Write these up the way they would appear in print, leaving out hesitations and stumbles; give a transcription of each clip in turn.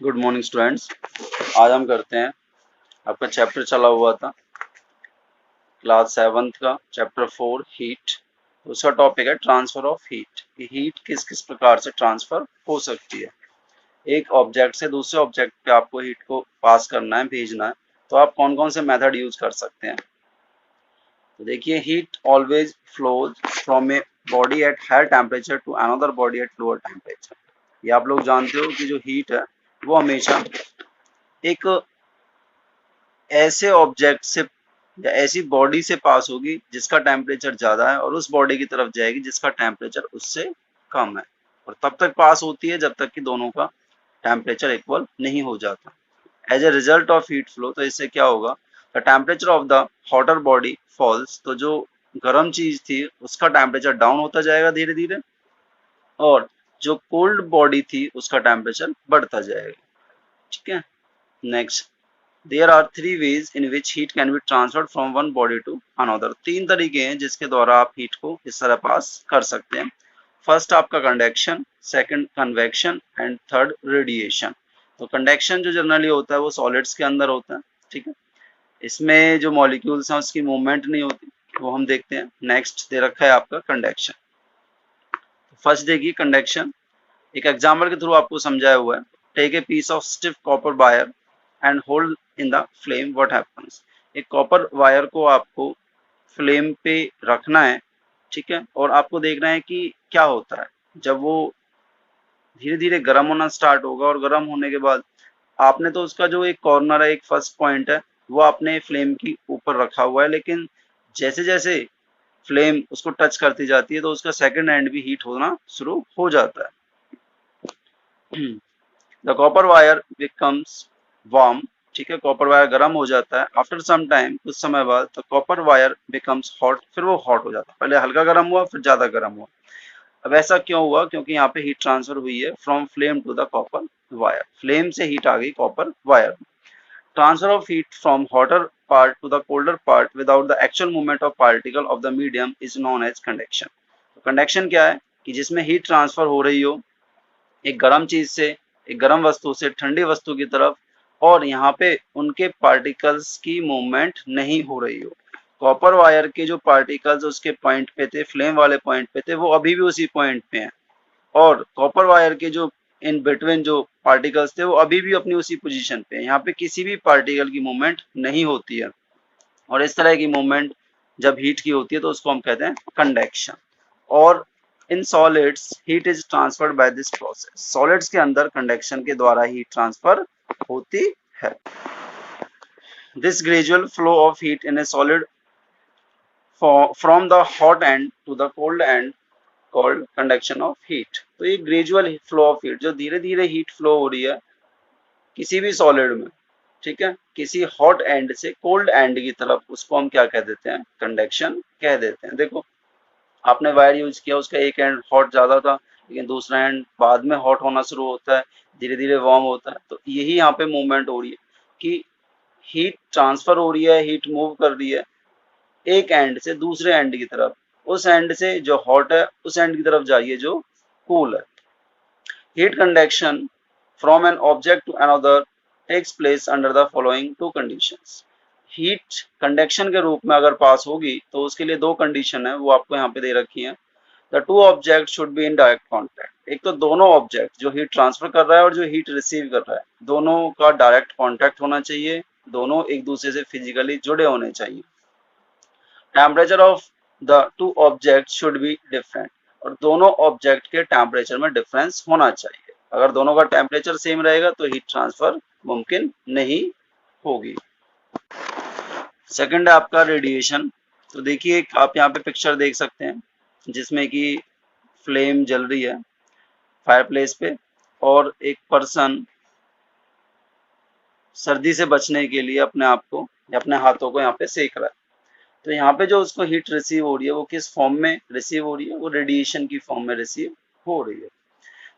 Good morning students. आज हम करते हैं, आपका चैप्टर चला हुआ था क्लास 7th का चैप्टर 4 हीट। उसका टॉपिक है ट्रांसफर ऑफ हीट। हीट किस किस प्रकार से ट्रांसफर हो सकती है। एक ऑब्जेक्ट से दूसरे ऑब्जेक्ट पे आपको हीट को पास करना है, भेजना है, तो आप कौन कौन से मेथड यूज कर सकते हैं। तो देखिए, heat always flows from a body at higher temperature to another body at lower temperature. ये आप लोग जानते हो कि जो हीट है वो हमेशा एक ऐसे ऑब्जेक्ट से या ऐसी बॉडी से पास होगी जिसका टेम्परेचर ज्यादा है, और उस बॉडी की तरफ जाएगी जिसका टेम्परेचर उससे कम है, और तब तक पास होती है जब तक कि दोनों का टेम्परेचर इक्वल नहीं हो जाता। As a result of heat flow, तो इससे क्या होगा, the temperature of the hotter body falls, तो जो गर्म चीज थी उसका टेम्परेचर डाउन होता जाएगा धीरे धीरे, और जो कोल्ड बॉडी थी उसका टेम्परेचर बढ़ता जाएगा। ठीक है। Next, There are three ways in which heat can be transferred from one body to another. तीन तरीके हैं जिसके द्वारा आप हीट को इस तरह पास कर सकते हैं। फर्स्ट आपका conduction, second convection and third radiation. तो कंडक्शन जो जनरली होता है वो सॉलिड्स के अंदर होता है। ठीक है। इसमें जो मॉलिक्यूल्स हैं उसकी मूवमेंट नहीं होती, वो हम देखते हैं। नेक्स्ट दे रखा है आपका कंडक्शन। फर्स्ट देखिए कंडक्शन, एक एग्जाम्पल के थ्रू आपको समझाया हुआ है। Take a piece of stiff copper wire and hold in the flame, what happens. एक कॉपर वायर को आपको फ्लेम पे रखना है, ठीक है, और आपको देखना है कि क्या होता है। जब वो धीरे धीरे गर्म होना स्टार्ट होगा, और गर्म होने के बाद आपने तो उसका जो एक कॉर्नर है, एक फर्स्ट पॉइंट है, वो आपने फ्लेम की ऊपर रखा हुआ है, लेकिन जैसे जैसे फ्लेम उसको टच करती जाती है तो उसका सेकंड एंड भी हीट होना शुरू हो जाता है। The copper wire becomes warm, ठीक है, कॉपर वायर गर्म हो जाता है। आफ्टर सम टाइम, कुछ समय बाद, the copper wire becomes hot, फिर वो हॉट हो जाता है। पहले हल्का गर्म हुआ, फिर ज्यादा गर्म हुआ। अब ऐसा क्यों हुआ? क्योंकि यहाँ पे हीट ट्रांसफर हुई है from flame to the copper wire. Flame से हीट आ गई copper wire. Transfer of heat from hotter part to the colder part without the actual movement of particle of the medium is known as conduction. Conduction क्या है कि जिसमें heat transfer हो रही हो एक गर्म चीज से, एक गर्म वस्तु से ठंडी वस्तु की तरफ, और यहाँ पे उनके पार्टिकल्स की मूवमेंट नहीं हो रही हो। कॉपर वायर के जो पार्टिकल्स उसके पॉइंट पे थे, फ्लेम वाले पॉइंट पे थे, वो अभी भी उसी पॉइंट पे हैं, और कॉपर वायर के जो इन बिटवीन जो पार्टिकल्स थे वो अभी भी अपनी उसी पोजीशन पे हैं। यहाँ पे किसी भी पार्टिकल की मूवमेंट नहीं होती है, और इस तरह की मूवमेंट जब हीट की होती है तो उसको हम कहते हैं कंडक्शन। और in solids heat is transferred by this process. Solids के अंदर कंडक्शन के द्वारा हीट ट्रांसफर होती है। This gradual flow of heat in a solid from the hot end to the cold end called conduction of heat. तो ये gradual flow of heat, जो धीरे धीरे हीट फ्लो हो रही है किसी भी सॉलिड में, ठीक है, किसी हॉट एंड से कोल्ड एंड की तरफ, उसको हम क्या कह देते हैं? कंडक्शन कह देते हैं। देखो, आपने वायर यूज किया, उसका एक एंड हॉट ज्यादा था, लेकिन दूसरा एंड बाद में हॉट होना शुरू होता है, धीरे धीरे वार्म होता है। तो यही यहाँ पे मूवमेंट हो रही है कि हीट ट्रांसफर हो रही है, हीट मूव कर रही है एक एंड से दूसरे एंड की तरफ। उस एंड से जो हॉट है उस एंड की तरफ जाइए जो कूल है। Heat conduction from an object to another takes place under the following two conditions. Heat conduction के रूप में अगर पास होगी तो उसके लिए दो कंडीशन है, वो आपको यहाँ पे दे रखी है। The two object should be in direct contact. एक तो दोनों ऑब्जेक्ट, जो हीट ट्रांसफर कर रहा है और जो हीट रिसीव कर रहा है, दोनों का डायरेक्ट कॉन्टैक्ट होना चाहिए, दोनों एक दूसरे से फिजिकली जुड़े होने चाहिए। Temperature of the two object should be different, और दोनों ऑब्जेक्ट के टेम्परेचर में डिफरेंस होना चाहिए। अगर दोनों का टेम्परेचर सेम रहेगा तो हीट ट्रांसफर मुमकिन नहीं होगी। सेकंड है आपका रेडिएशन। तो देखिए, आप यहाँ पे पिक्चर देख सकते हैं जिसमें कि फ्लेम जल रही है फायरप्लेस पे, और एक पर्सन सर्दी से बचने के लिए अपने आप को या अपने हाथों को यहाँ पे सेक रहा है। तो यहाँ पे जो उसको हीट रिसीव हो रही है वो किस फॉर्म में रिसीव हो रही है? वो रेडिएशन की फॉर्म में रिसीव हो रही है।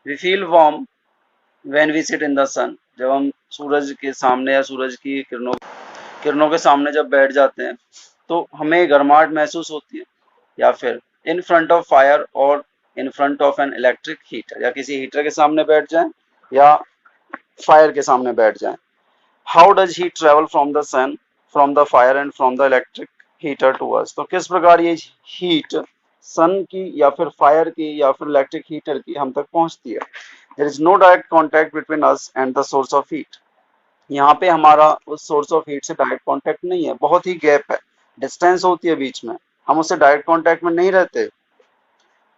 We feel warm when we sit in the sun. जब हम सूरज के सामने या सूरज की किरणों के सामने जब बैठ जाते हैं तो हमें गर्माहट महसूस होती है। या फिर इन फ्रंट ऑफ फायर और in front of an electric heater, या किसी हीटर के सामने बैठ जाएं या फायर के सामने बैठ जाएं। How does heat travel from the sun, from the fire and from the electric heater to us. तो किस प्रकार ये हीट सन की या फिर फायर की या फिर इलेक्ट्रिक हीटर की हम तक पहुंचती है। There is no direct contact between us and the source of heat. यहाँ पे हमारा उस सोर्स ऑफ हीट से डायरेक्ट कांटेक्ट नहीं है, बहुत ही गैप है, डिस्टेंस होती है बीच में, हम उससे डायरेक्ट कांटेक्ट में नहीं रहते।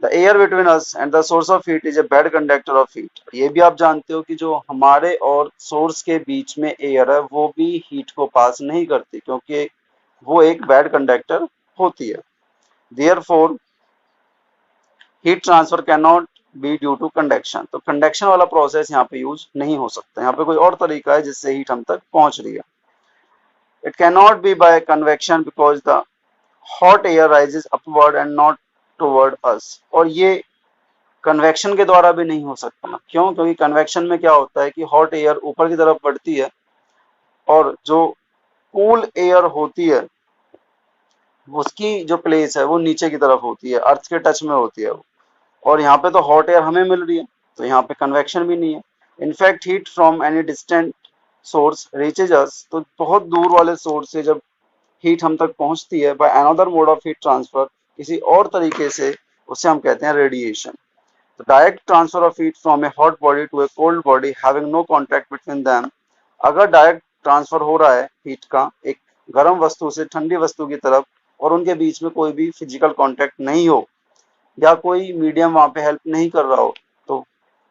The air between us and the source of heat is a bad conductor of heat. ये भी आप जानते हो कि जो हमारे और सोर्स के बीच में एयर है वो भी हीट को पास नहीं करती, क्योंकि वो एक बैड कंडक्टर होती है। Therefore heat transfer can not be due to conduction. तो कंडक्शन वाला प्रोसेस यहाँ पे यूज नहीं हो सकता, यहाँ पे कोई और तरीका है जिससे हीट हम तक पहुंच रही है। It can not be by convection because the hot air rises upward and not toward us. और ये कन्वेक्शन के द्वारा भी नहीं हो सकता। क्यों? क्योंकि कन्वेक्शन में क्या होता है कि हॉट एयर ऊपर की तरफ बढ़ती है और जो कूल एयर होती है उसकी जो प्लेस है वो नीचे की तरफ होती है, अर्थ के टच में होती है वो। और यहाँ पे तो हॉट एयर हमें मिल रही है, तो यहाँ पे कन्वेक्शन भी नहीं है। In fact heat from any distant source reaches us. तो बहुत दूर वाले सोर्स से जब हीट हम तक पहुंचती है by another mode of heat transfer, किसी और तरीके से, उसे हम कहते हैं रेडिएशन। तो direct transfer of heat from a hot body to a cold body having no contact between them. अगर डायरेक्ट ट्रांसफर हो रहा है हीट का एक गर्म वस्तु से ठंडी वस्तु की तरफ और उनके बीच में कोई भी फिजिकल कांटेक्ट नहीं हो या कोई मीडियम वहां पे हेल्प नहीं कर रहा हो, तो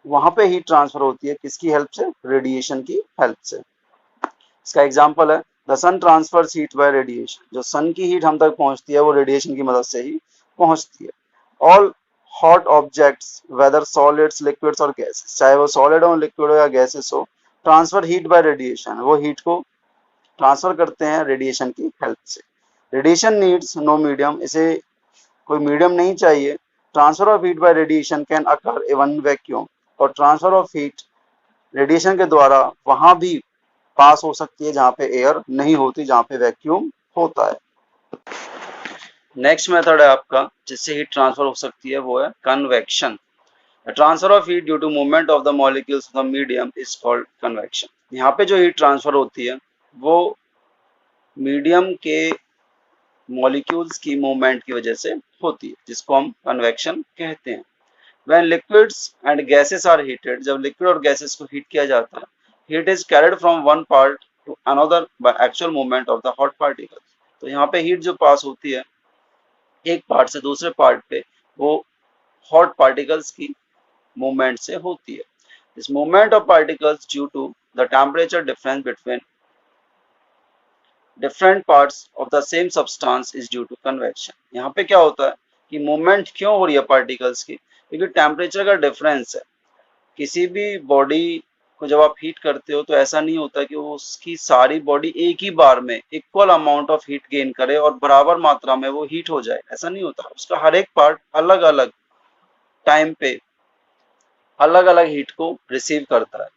वहां पे हीट ट्रांसफर होती है किसकी हेल्प से? रेडिएशन की हेल्प से। इसका एग्जांपल है the sun transfers heat by radiation. जो सन की हीट हम तक पहुंचती है वो रेडिएशन की मदद से ही पहुंचती है। All hot objects whether solids liquids और गैसेस, चाहे वो सॉलिड हो, लिक्विड हो या गैसेस हो, ट्रांसफर हीट बाय रेडिएशन, वो हीट को ट्रांसफर करते हैं रेडिएशन की हेल्प से। रेडिएशन नीड्स नो मीडियम, इसे कोई मीडियम नहीं चाहिए। Transfer of heat by radiation can occur even vacuum. और ट्रांसफर ऑफ हीट रेडिएशन के द्वारा वहां भी पास हो सकती है जहां पे एयर नहीं होती, जहां पे वैक्यूम होता है। नेक्स्ट मेथड है आपका जिससे हीट ट्रांसफर हो सकती है, वो है convection. Transfer of heat due to movement of the molecules of the medium is called convection. यहाँ पे जो हीट ट्रांसफर होती है वो मीडियम के मॉलिक्यूल्स की मूवमेंट की वजह से होती है, जिसको हम कन्वेक्शन कहते हैं। When liquids and gases are heated, जब लिक्विड और गैसेस को हीट किया जाता है, heat is carried from one part to another by actual movement of the hot particles। तो यहाँ पे हीट जो पास होती है एक पार्ट से दूसरे पार्ट पे, वो हॉट पार्टिकल्स की मूवमेंट से होती है। This movement of particles due to the temperature difference between different parts of the same substance is due to convection। यहाँ पे क्या होता है कि मूवमेंट क्यों हो रही है पार्टिकल्स की? क्योंकि टेम्परेचर का डिफरेंस है। किसी भी बॉडी को जब आप हीट करते हो तो ऐसा नहीं होता कि वो उसकी सारी बॉडी एक ही बार में equal amount of heat gain करे और बराबर मात्रा में वो हीट हो जाए, ऐसा नहीं होता। उसका हर एक पार्ट अलग अलग टाइम पे अलग अलग हीट को रिसीव करता है।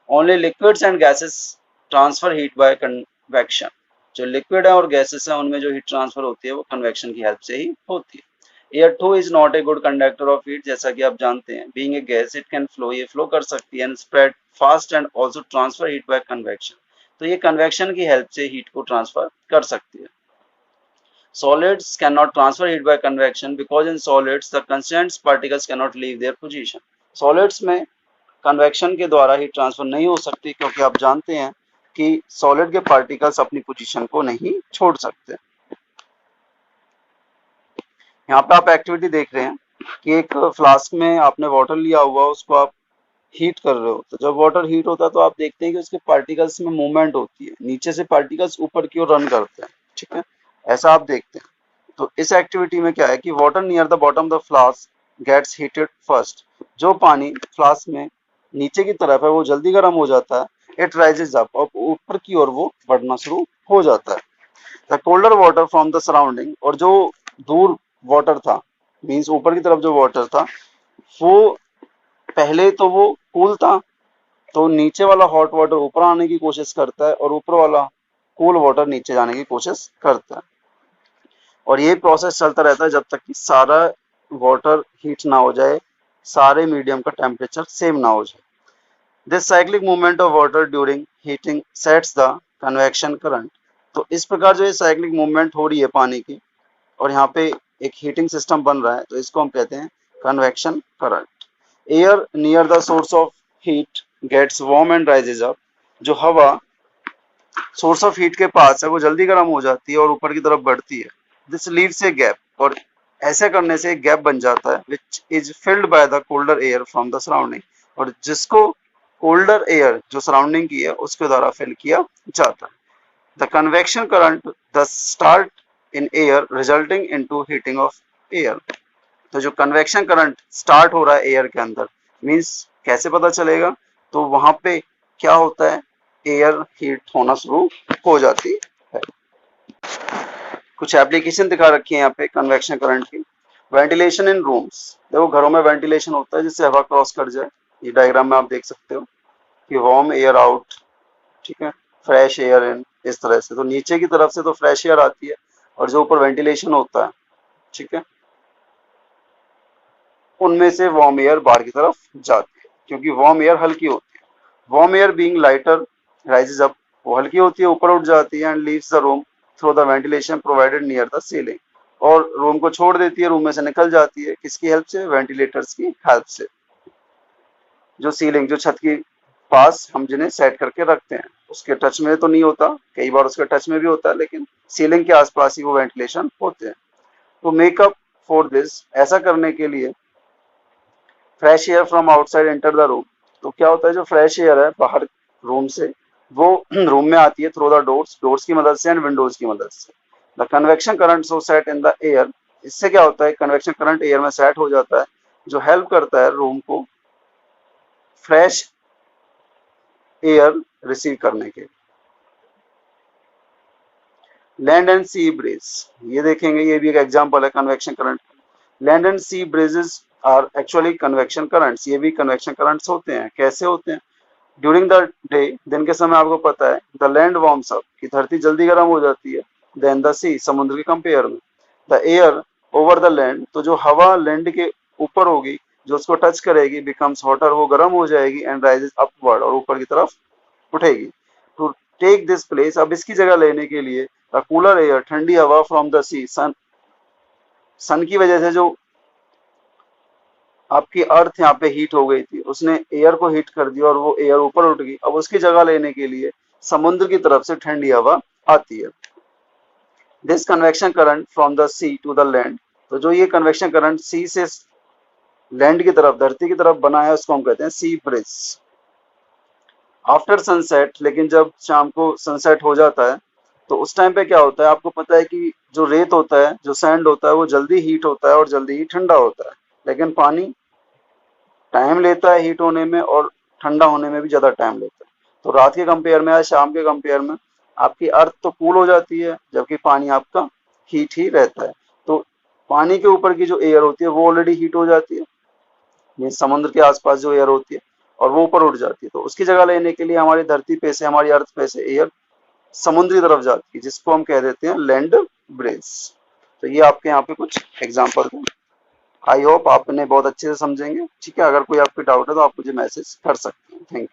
Only liquids and gases transfer heat bye convection. जो लिक्विड है और गैसेस है उनमें जो हीट ट्रांसफर होती है वो कन्वेक्शन की हेल्प से ही होती है। Air two is not a good conductor of heat, जैसा कि आप जानते हैं। Being a gas it can flow, ये फ्लो कर सकती है, and spread fast and also transfer heat bye convection. तो ये कन्वेक्शन की हेल्प से हीट को ट्रांसफर कर सकती है। Solids cannot transfer heat by convection because in solids the constituent particles cannot leave their position। Solids में कन्वेक्शन के द्वारा हीट ट्रांसफर नहीं हो सकती, क्योंकि आप जानते हैं कि सॉलिड के पार्टिकल्स अपनी पोजीशन को नहीं छोड़ सकते। यहाँ पे आप एक्टिविटी देख रहे हैं कि एक फ्लास्क में आपने वाटर लिया हुआ, उसको आप हीट कर रहे हो। तो जब वाटर हीट होता है तो आप देखते हैं कि उसके पार्टिकल्स में मूवमेंट होती है, नीचे से पार्टिकल्स ऊपर की ओर रन करते हैं, ठीक है, ऐसा आप देखते हैं। तो इस एक्टिविटी में क्या है कि water near the bottom the flask gets heated first. जो पानी फ्लास्क में नीचे की तरफ है वो जल्दी गर्म हो जाता है। इट राइजेस अप, और ऊपर की ओर वो बढ़ना शुरू हो जाता है। The colder water from the surrounding, और जो दूर वाटर था, मीन्स ऊपर की तरफ जो वाटर था, वो पहले तो वो कूल था, तो नीचे वाला हॉट वाटर ऊपर आने की कोशिश करता है और ऊपर वाला कूल वाटर नीचे जाने की कोशिश करता है। और ये प्रोसेस चलता रहता है जब तक कि सारा वाटर हीट ना हो जाए, सारे मीडियम का टेम्परेचर सेम ना हो जाए। This cyclic movement of water during heating sets the convection current. तो इस प्रकार जो ये साइक्लिक मूवमेंट हो रही है पानी की और यहाँ पे एक हीटिंग सिस्टम बन रहा है, तो इसको हम कहते हैं convection current. Air near the source of heat gets warm and rises up. जो हवा सोर्स ऑफ हीट के पास है वो जल्दी गर्म हो जाती है और ऊपर की तरफ बढ़ती है। दिस लीव्स ए गैप, और ऐसे करने से एक गैप बन जाता है which is filled by the colder air from the surrounding, और जिसको कोल्डर एयर जो सराउंडिंग की है उसके द्वारा फिल किया जाता है। The convection current the start in air resulting into heating of air. तो जो कन्वेक्शन करंट स्टार्ट हो रहा है एयर के अंदर, मींस कैसे पता चलेगा, तो वहां पे क्या होता है, एयर हीट होना शुरू हो जाती है। कुछ एप्लीकेशन दिखा रखी है यहाँ पे कन्वेक्शन करंट की। वेंटिलेशन इन रूम्स, देखो घरों में वेंटिलेशन होता है जिससे हवा क्रॉस कर जाए। ये डायग्राम में आप देख सकते हो कि वार्म एयर आउट, ठीक है, फ्रेश एयर इन, इस तरह से। तो नीचे की तरफ से तो फ्रेश एयर आती है और जो ऊपर वेंटिलेशन होता है, ठीक है, उनमें से वार्म एयर बाहर की तरफ जाती है, क्योंकि वार्म एयर हल्की होती है। Warm air being lighter rises up, वो हल्की होती है, ऊपर उठ जाती है, and leaves the room through the ventilation provided near the ceiling, और रूम को छोड़ देती है, रूम में से निकल जाती है। किसकी हेल्प से? वेंटिलेटर्स की हेल्प से। जो सीलिंग, जो छत की पास हम जिन्हें सेट करके रखते हैं, उसके टच में तो नहीं होता, कई बार उसके टच में भी होता है, लेकिन सीलिंग के आसपास ही वो वेंटिलेशन होते हैं। तो मेकअप फॉर दिस, ऐसा करने के लिए fresh air from outside enter the room. तो क्या होता है, जो फ्रेश एयर है बाहर रूम से वो रूम में आती है थ्रू द डोर्स, डोर्स की मदद से एंड विंडोज की मदद से। The convection current so set in the air, इससे क्या होता है, कन्वेक्शन करंट एयर में सेट हो जाता है, जो हेल्प करता है रूम को फ्रेश एयर रिसीव करने के। लैंड एंड सी ब्रिज, ये देखेंगे, ये भी एक एग्जांपल है convection current. Land and sea breezes are actually convection currents, ये भी कन्वेक्शन करंट्स होते हैं। कैसे होते हैं? ड्यूरिंग द डे, दिन के समय आपको पता है, द लैंड वार्म्स अप, कि धरती जल्दी गर्म हो जाती है, देन द सी, समुद्र के कंपेयर में। The air over the land, तो जो हवा लैंड के ऊपर होगी, जो उसको टच करेगी, बिकम्स हॉटर, वो गर्म हो जाएगी, एंड राइजेस अपवर्ड, और ऊपर की तरफ उठेगी। टू टेक दिस प्लेस, अब इसकी जगह लेने के लिए, द कूलर एयर, ठंडी हवा फ्रॉम द सी, सन की वजह से जो आपकी अर्थ यहाँ पे हीट हो गई थी, उसने एयर को हीट कर दिया और वो एयर ऊपर उठ गई। अब उसकी जगह लेने के लिए समुद्र की तरफ से ठंडी हवा आती है। This convection current from the sea to the land, तो जो ये कन्वेक्शन करंट सी से लैंड की तरफ, धरती की तरफ बना है, उसको हम कहते हैं सी ब्रिज। आफ्टर सनसेट, लेकिन जब शाम को सनसेट हो जाता है, तो उस टाइम पे क्या होता है, आपको पता है कि जो रेत होता है, जो सैंड होता है, वो जल्दी हीट होता है और जल्दी ही ठंडा होता है, लेकिन पानी टाइम लेता है हीट होने में और ठंडा होने में भी ज्यादा टाइम लेता है। तो रात के कंपेयर में या शाम के कंपेयर में आपकी अर्थ तो कूल हो जाती है, जबकि पानी आपका हीट ही रहता है। तो पानी के ऊपर की जो एयर होती है वो ऑलरेडी हीट हो जाती है, ये समुद्र के आसपास जो एयर होती है, और वो ऊपर उठ जाती है। तो उसकी जगह लेने के लिए हमारी धरती पे से, हमारी अर्थ पे से एयर समुद्री तरफ जाती है, जिसको हम कह देते हैं लैंड ब्रिज। तो ये आपके यहाँ पे कुछ एग्जाम्पल थे। आई होप आप इन्हें बहुत अच्छे से समझेंगे। ठीक है, अगर कोई आपके डाउट है तो आप मुझे मैसेज कर सकते हैं। Thank you.